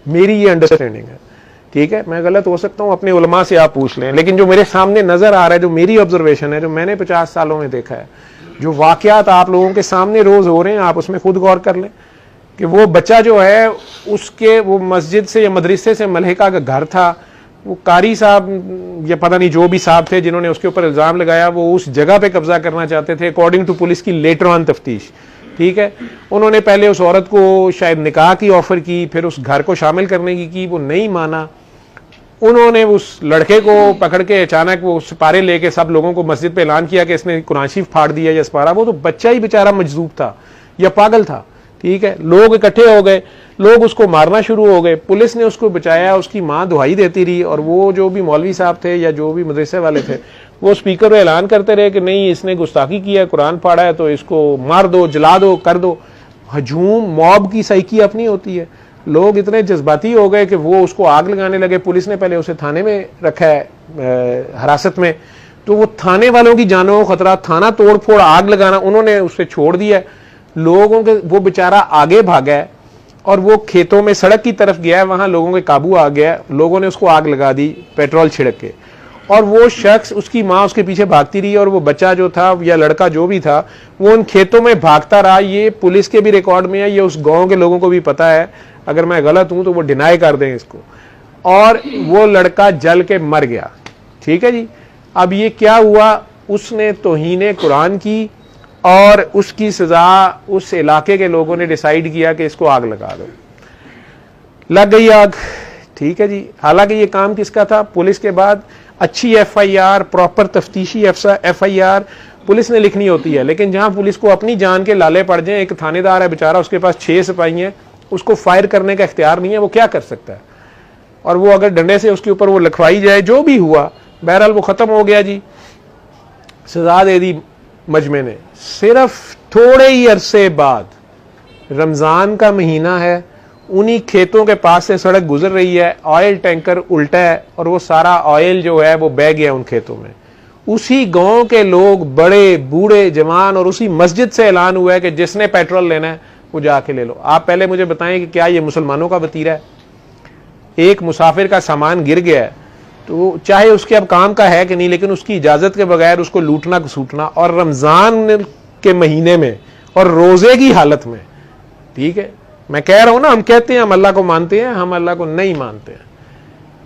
میری یہ انڈرسٹینڈنگ ہے. ٹھیک ہے, میں غلط ہو سکتا ہوں, اپنے علماء سے آپ پوچھ لیں, لیکن جو میرے سامنے نظر آ رہا ہے, جو میری آبزرویشن ہے, جو میں نے 50 سالوں میں دیکھا ہے, جو واقعات آپ لوگوں کے سامنے روز ہو رہے ہیں, آپ اس میں خود غور کر لیں کہ وہ بچہ جو ہے اس کے وہ مسجد سے یا مدرسے سے ملحقہ کا گھر تھا, وہ قاری صاحب یا پتہ نہیں جو بھی صاحب تھے جنہوں نے اس کے اوپر الزام لگایا, وہ اس جگہ پہ قبضہ کرنا چاہتے تھے اکارڈنگ ٹو پولیس کی لیٹر آن تفتیش. ٹھیک ہے, انہوں نے پہلے اس عورت کو شاید نکاح کی آفر کی, پھر اس گھر کو شامل کرنے کی وہ نہیں مانا. انہوں نے اس لڑکے کو پکڑ کے اچانک وہ سپارے لے کے سب لوگوں کو مسجد پہ اعلان کیا کہ اس نے قرآن شریف پھاڑ دیا یا سپارہ. وہ تو بچہ ہی بیچارہ مجذوب تھا یا پاگل تھا. ٹھیک ہے, لوگ اکٹھے ہو گئے, لوگ اس کو مارنا شروع ہو گئے, پولیس نے اس کو بچایا, اس کی ماں دہائی دیتی رہی, اور وہ جو بھی مولوی صاحب تھے یا جو بھی مدرسے والے تھے وہ اسپیکر پہ اعلان کرتے رہے کہ نہیں اس نے گستاخی کیا ہے, قرآن پھاڑا ہے, تو اس کو مار دو, جلا دو, کر دو. ہجوم موب کی سائیکی اپنی ہوتی ہے. لوگ اتنے جذباتی ہو گئے کہ وہ اس کو آگ لگانے لگے. پولیس نے پہلے اسے تھانے میں رکھا ہے حراست میں, تو وہ تھانے والوں کی جانوں کو خطرہ, تھانہ توڑ پھوڑ, آگ لگانا, انہوں نے اسے چھوڑ دیا. لوگوں کے وہ بیچارہ آگے بھاگا ہے اور وہ کھیتوں میں سڑک کی طرف گیا ہے, وہاں لوگوں کے قابو آ گیا, لوگوں نے اس کو آگ لگا دی پیٹرول چھڑک کے, اور وہ شخص, اس کی ماں اس کے پیچھے بھاگتی رہی, اور وہ بچہ جو تھا یا لڑکا جو بھی تھا وہ ان کھیتوں میں بھاگتا رہا. یہ پولیس کے بھی ریکارڈ میں ہے, یہ اس گاؤں کے لوگوں کو بھی پتا ہے, اگر میں غلط ہوں تو وہ ڈینائی کر دیں اس کو. اور وہ لڑکا جل کے مر گیا. ٹھیک ہے جی, اب یہ کیا ہوا, اس نے توہین قرآن کی, اور اس کی سزا اس علاقے کے لوگوں نے ڈیسائیڈ کیا کہ اس کو آگ لگا دو. لگ گئی آگ. ٹھیک ہے جی, حالانکہ یہ کام کس کا تھا؟ پولیس کے بعد اچھی ایف آئی آر, پراپر تفتیشی ایف آئی آر پولیس نے لکھنی ہوتی ہے, لیکن جہاں پولیس کو اپنی جان کے لالے پڑ جائیں, ایک تھانے دار ہے بیچارہ, اس کے پاس 6 سپاہی ہیں, اس کو فائر کرنے کا اختیار نہیں ہے, وہ کیا کر سکتا ہے؟ اور وہ اگر ڈنڈے سے اس کے اوپر وہ لکھوائی جائے, جو بھی ہوا بہرحال وہ ختم ہو گیا جی, سزا دے دی مجمع نے. صرف تھوڑے ہی عرصے بعد, رمضان کا مہینہ ہے, انہی کھیتوں کے پاس سے سڑک گزر رہی ہے, آئل ٹینکر الٹا ہے, اور وہ سارا آئل جو ہے وہ بہہ گیا ان کھیتوں میں. اسی گاؤں کے لوگ, بڑے بوڑھے جوان, اور اسی مسجد سے اعلان ہوا ہے کہ جس نے پیٹرول لینا ہے وہ جا کے لے لو. آپ پہلے مجھے بتائیں کہ کیا یہ مسلمانوں کا وتیرہ ہے؟ ایک مسافر کا سامان گر گیا ہے تو چاہے اس کے اب کام کا ہے کہ نہیں, لیکن اس کی اجازت کے بغیر اس کو لوٹنا کسوٹنا, اور رمضان کے مہینے میں اور روزے کی حالت میں. ٹھیک ہے, میں کہہ رہا ہوں نا, ہم کہتے ہیں ہم اللہ کو مانتے ہیں, ہم اللہ کو نہیں مانتے ہیں.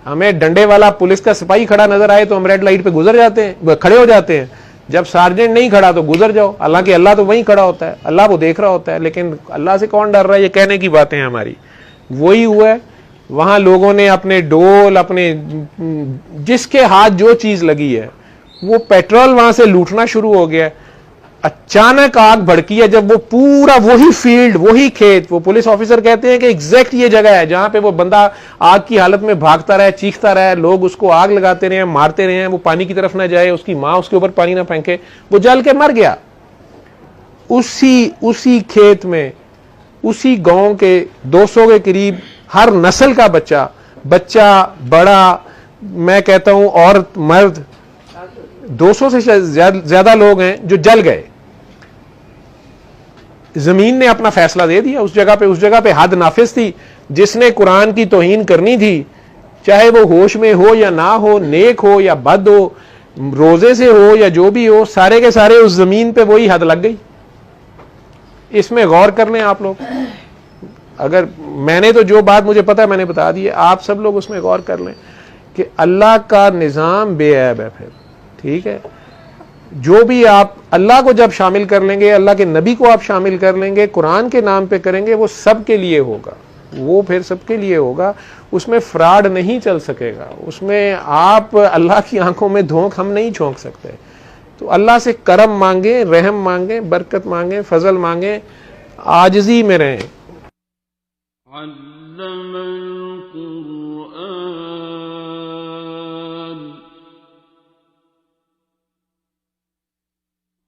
ہمیں ڈنڈے والا پولیس کا سپاہی کھڑا نظر آئے تو ہم ریڈ لائٹ پہ گزر جاتے ہیں, کھڑے ہو جاتے ہیں. جب سارجنٹ نہیں کھڑا تو گزر جاؤ, حالانکہ اللہ تو وہیں کھڑا ہوتا ہے, اللہ وہ دیکھ رہا ہوتا ہے. لیکن اللہ سے کون ڈر رہا ہے؟ یہ کہنے کی باتیں ہیں ہماری. وہی ہوا ہے, وہاں لوگوں نے اپنے ڈول, اپنے جس کے ہاتھ جو چیز لگی ہے, وہ پیٹرول وہاں سے لوٹنا شروع ہو گیا. اچانک آگ بھڑکی ہے, جب وہ پورا وہی فیلڈ, وہی کھیت, وہ پولیس آفیسر کہتے ہیں کہ ایگزیکٹ یہ جگہ ہے جہاں پہ وہ بندہ آگ کی حالت میں بھاگتا رہا, چیختا رہا, لوگ اس کو آگ لگاتے رہے, مارتے رہے, وہ پانی کی طرف نہ جائے, اس کی ماں اس کے اوپر پانی نہ پھینکے, وہ جل کے مر گیا. اسی کھیت میں, اسی گاؤں کے 200 کے قریب ہر نسل کا بچہ بڑا, میں کہتا ہوں عورت مرد, 200 سے زیادہ لوگ ہیں جو جل گئے. زمین نے اپنا فیصلہ دے دیا. اس جگہ پہ حد نافذ تھی. جس نے قرآن کی توہین کرنی تھی, چاہے وہ ہوش میں ہو یا نہ ہو, نیک ہو یا بد ہو, روزے سے ہو یا جو بھی ہو, سارے کے سارے اس زمین پہ وہی حد لگ گئی. اس میں غور کر لیں آپ لوگ. اگر میں نے تو جو بات مجھے پتا میں نے بتا دی ہے, آپ سب لوگ اس میں غور کر لیں کہ اللہ کا نظام بے عیب ہے. پھر ٹھیک ہے, جو بھی آپ اللہ کو جب شامل کر لیں گے, اللہ کے نبی کو آپ شامل کر لیں گے, قرآن کے نام پہ کریں گے, وہ سب کے لیے ہوگا, وہ پھر سب کے لیے ہوگا. اس میں فراڈ نہیں چل سکے گا. اس میں آپ اللہ کی آنکھوں میں دھونک ہم نہیں جھونک سکتے. تو اللہ سے کرم مانگیں, رحم مانگیں, برکت مانگیں, فضل مانگیں, عاجزی میں رہیں. علم القرآن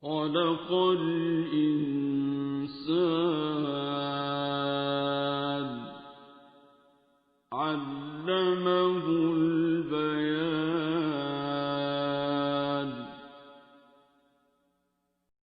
خلق الإنسان